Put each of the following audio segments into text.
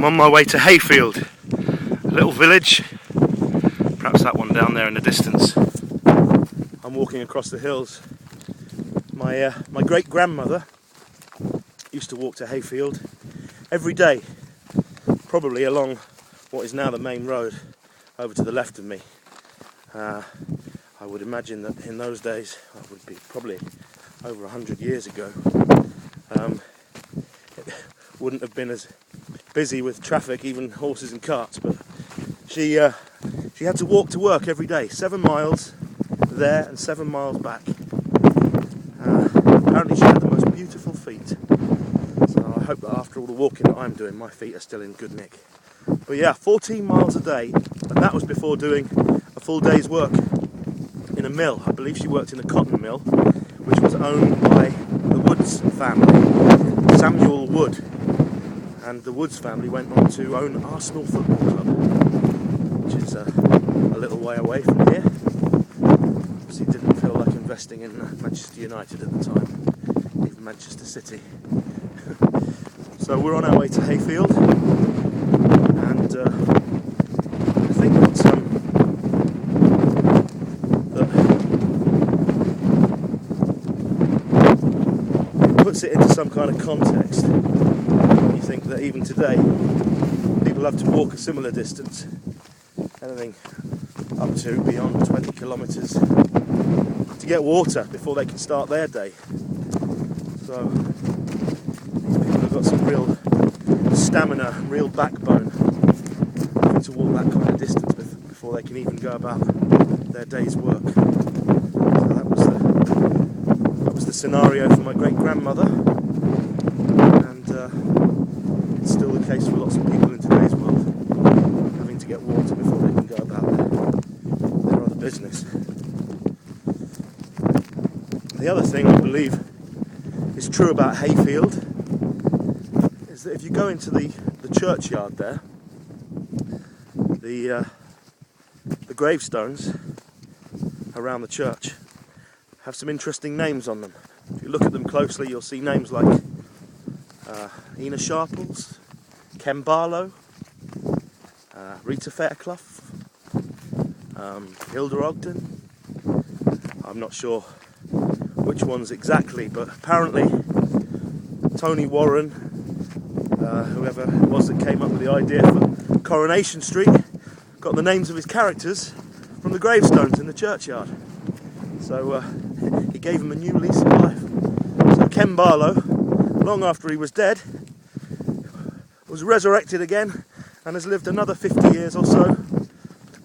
I'm on my way to Hayfield, a little village, perhaps that one down there in the distance. I'm walking across the hills. My great-grandmother used to walk to Hayfield every day, probably along what is now the main road over to the left of me. I would imagine that in those days, that would be probably over 100 years ago, it wouldn't have been as busy with traffic, even horses and carts, but she had to walk to work every day, 7 miles there and 7 miles back. Apparently she had the most beautiful feet, so I hope that after all the walking that I'm doing, my feet are still in good nick. But yeah, 14 miles a day, and that was before doing a full day's work in a mill. I believe she worked in a cotton mill, which was owned by the Woods family, Samuel Wood. And the Woods family went on to own Arsenal Football Club, which is a little way away from here. Obviously didn't feel like investing in Manchester United at the time, even Manchester City. So we're on our way to Hayfield, and I think that puts it into some kind of context. You think that even today people have to walk a similar distance, anything up to beyond 20 kilometres, to get water before they can start their day. So these people have got some real stamina, real backbone, having to walk that kind of distance before they can even go about their day's work. So that was the scenario for my great-grandmother, and it's still the case for lots of people in today's world, having to get water before they can go about their other business. The other thing I believe is true about Hayfield is that if you go into the churchyard there, the gravestones around the church have some interesting names on them. If you look at them closely, you'll see names like Ina Sharples, Ken Barlow, Rita Fairclough, Hilda Ogden. I'm not sure which ones exactly, but apparently Tony Warren, whoever it was that came up with the idea for Coronation Street, got the names of his characters from the gravestones in the churchyard. So he gave him a new lease of life. So Ken Barlow, long after he was dead, was resurrected again and has lived another 50 years or so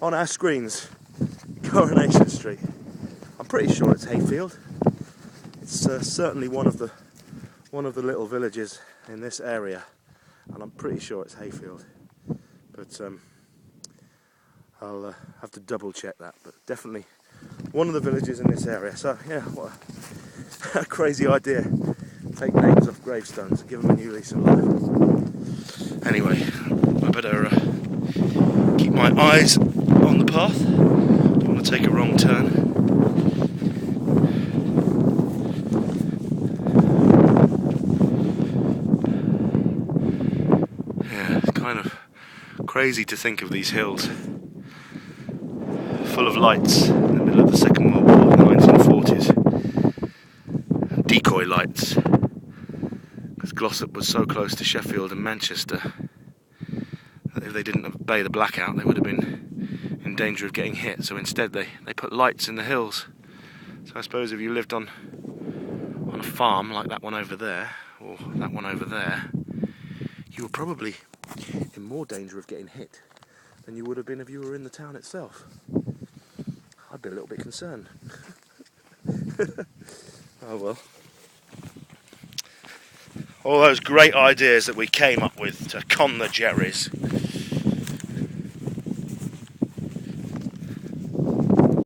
on our screens. Coronation Street. I'm pretty sure it's Hayfield. It's certainly one of the little villages in this area, and I'm pretty sure it's Hayfield. But I'll have to double check that. But definitely one of the villages in this area. So yeah, what a crazy idea. Take names off gravestones and give them a new lease of life. Anyway, I better keep my eyes on the path. Don't want to take a wrong turn. Yeah, it's kind of crazy to think of these hills full of lights in the middle of the Second World War in the 1940s. Decoy lights, because Glossop was so close to Sheffield and Manchester that if they didn't obey the blackout they would have been in danger of getting hit. So instead they put lights in the hills. So I suppose if you lived on a farm like that one over there, or that one over there, you were probably in more danger of getting hit than you would have been if you were in the town itself. I'd be a little bit concerned. Oh well. All those great ideas that we came up with to con the Jerrys